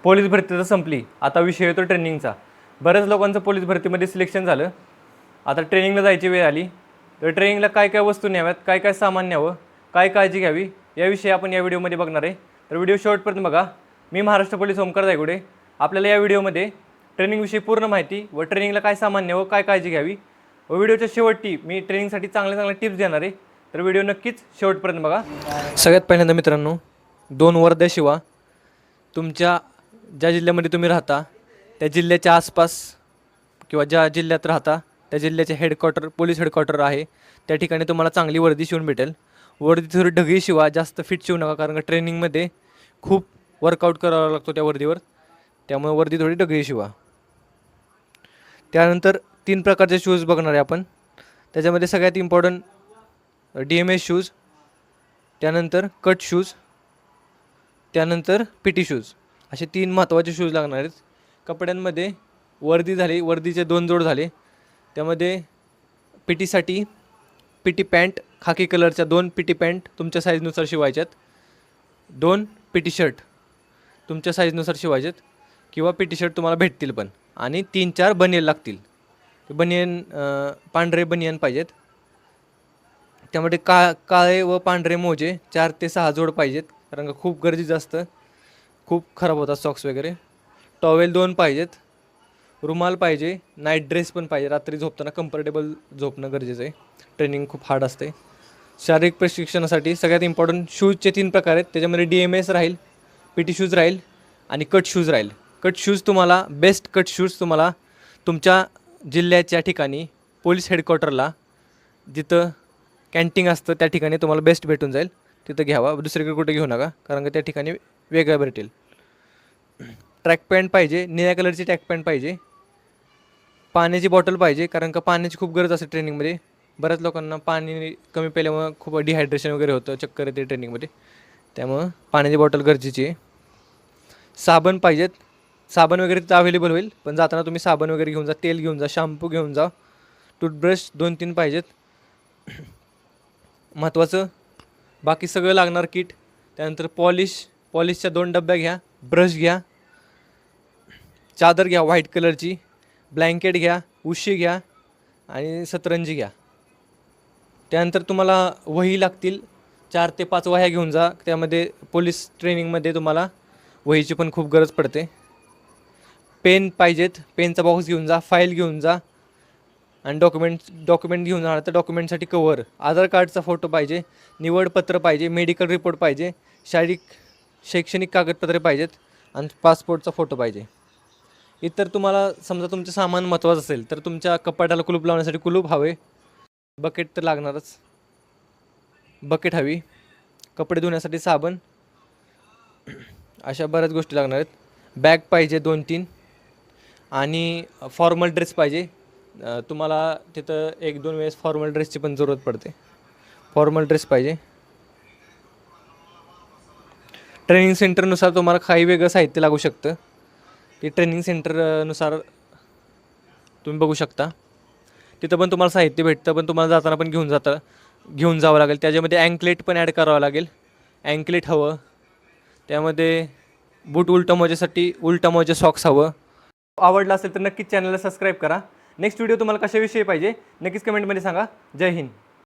Police भरती तर संपली, आता विषय येतो ट्रेनिंगचा. बऱ्याच लोकांचं पोलीस भरतीमध्ये सिलेक्शन झालं. आता ट्रेनिंगला जायची वेळ आली. तर ट्रेनिंगला काय काय वस्तू न्याव्यात, काय काय सामान न्यावं, काय काळजी घ्यावी, याविषयी आपण या व्हिडिओमध्ये बघणार आहे. तर व्हिडिओ शेवटपर्यंत बघा. मी महाराष्ट्र पोलीस ओमकार जायगुडे. आपल्याला या व्हिडिओमध्ये ट्रेनिंगविषयी पूर्ण माहिती व ट्रेनिंगला काय सामान न्यावं, काय काळजी घ्यावी व व्हिडिओच्या शेवटी मी ट्रेनिंगसाठी चांगल्या चांगल्या टिप्स देणार आहे. तर व्हिडिओ नक्कीच शेवटपर्यंत बघा. सगळ्यात पहिल्यांदा मित्रांनो, 2 वर्द्या शिवा. तुमच्या ज्या जिल्ह्यामध्ये तुम्ही राहता त्या जिल्ह्याच्या आसपास किंवा ज्या जिल्ह्यात राहता त्या जिल्ह्याचे हेडक्वार्टर, पोलीस हेडक्वार्टर आहे, त्या ठिकाणी तुम्हाला चांगली वर्दी शिवून भेटेल. वर्दी थोडी ढगी शिवा, जास्त फिट शिवू नका, कारण का ट्रेनिंगमध्ये खूप वर्कआउट करावा लागतो त्या वर्दीवर. त्यामुळे वर्दी थोडी ढगी शिवा. त्यानंतर 3 प्रकारचे शूज बघणार आहे आपण. त्याच्यामध्ये सगळ्यात इम्पॉर्टंट DMS शूज, त्यानंतर कट शूज, त्यानंतर PT शूज, असे 3 महत्त्वाचे शूज लागणार आहेत. कपड्यांमध्ये वर्दी झाली, वर्दीचे 2 जोड झाले. त्यामध्ये PTसाठी PT पॅन्ट, खाकी कलरच्या 2 PT पॅन्ट तुमच्या साईजनुसार शिवायच्यात. 2 PT शर्ट तुमच्या साईजनुसार शिवायचेत, किंवा PT शर्ट तुम्हाला भेटतील पण. आणि 3-4 बनियन लागतील. बनियन पांढरे बनियन पाहिजेत. त्यामध्ये काळे व पांढरे मोजे 4 ते 6 जोड पाहिजेत, कारण का खूप गरजेचं असतं, खूप खराब होतात सॉक्स वगैरे. टॉवेल 2 पाहिजेत. रुमाल पाहिजे. नाईट ड्रेस पण पाहिजे. रात्री झोपताना कम्फर्टेबल झोपणं गरजेचं आहे. ट्रेनिंग खूप हार्ड असते. शारीरिक प्रशिक्षणासाठी सगळ्यात इम्पॉर्टंट शूजचे 3 प्रकार आहेत. त्याच्यामध्ये DMS राहील, PT शूज राहील आणि कट शूज राहील. कट शूज तुम्हाला, बेस्ट कट शूज तुम्हाला तुमच्या जिल्ह्याच्या ठिकाणी पोलीस हेडक्वार्टरला जिथं कॅन्टीन असतं त्या ठिकाणी तुम्हाला बेस्ट भेटून जाईल, तिथं घ्यावा. दुसरीकडे कुठे घेऊ नका, कारण का त्या ठिकाणी वेगळं भेटेल. ट्रॅक पॅन्ट पाहिजे, निळ्या कलरची ट्रॅक पॅन्ट पाहिजे. पाण्याची बॉटल पाहिजे, कारण का पाण्याची खूप गरज असते ट्रेनिंगमध्ये. बऱ्याच लोकांना पाणी कमी प्यायल्यामुळं खूप डिहायड्रेशन वगैरे होतं, चक्कर येते ट्रेनिंगमध्ये. त्यामुळं पाण्याची बॉटल गरजेची आहे. साबण पाहिजेत. साबण वगैरे तिथं अवेलेबल होईल, पण जाताना तुम्ही साबण वगैरे घेऊन जा, तेल घेऊन जा, शॅम्पू घेऊन जा. टूथब्रश 2-3 पाहिजेत. महत्त्वाचं बाकी सगळं लागणार किट. त्यानंतर पॉलिशच्या 2 डब्या घ्या. ब्रश घ्या. चादर घ्या व्हाईट कलरची. ब्लँकेट घ्या. उशी घ्या आणि सतरंजी घ्या. त्यानंतर तुम्हाला वही लागतील. 4 ते 5 वह्या घेऊन जा. त्यामध्ये पोलीस ट्रेनिंगमध्ये तुम्हाला वहीची पण खूप गरज पडते. पेन पाहिजेत. पेनचा बॉक्स घेऊन जा. फाईल घेऊन जा. आणि डॉक्युमेंट घेऊन जाणार तर डॉक्युमेंटसाठी कवर, आधार कार्डचा फोटो पाहिजे, निवडपत्र पाहिजे, मेडिकल रिपोर्ट पाहिजे, शैक्षणिक कागदपत्रे पाहिजेत आणि पासपोर्टचा फोटो पाहिजे. इतर तुम्हाला समजा तुमचं सामान महत्त्वाचं असेल तर तुमच्या कपाटाला कुलूप लावण्यासाठी कुलूप हवे. बकेट तर लागणारच, बकेट हवी. कपडे धुण्यासाठी साबण, अशा बऱ्याच गोष्टी लागणार आहेत. बॅग पाहिजे 2-3 आणि फॉर्मल ड्रेस पाहिजे. तुम्हाला तिथं 1-2 वेळेस फॉर्मल ड्रेसची पण जरूरत पडते. फॉर्मल ड्रेस पाहिजे. ट्रेनिंग सेंटरनुसार तुम्हाला काही वेगळं साहित्य लागू शकतं. ते ट्रेनिंग सेंटरनुसार तुम्ही बघू शकता. तिथं पण तुम्हाला साहित्य भेटतं, पण तुम्हाला जाताना पण घेऊन जावं लागेल. त्याच्यामध्ये अँकलेट पण ॲड करावं लागेल. अँकलेट हवं. त्यामध्ये बूट उलटा मोजे सॉक्स हवं. आवडला असेल तर नक्कीच चॅनलला सबस्क्राईब करा. नेक्स्ट व्हिडिओ तुम्हाला कशाविषयी पाहिजे नक्कीच कमेंटमध्ये सांगा. जय हिंद.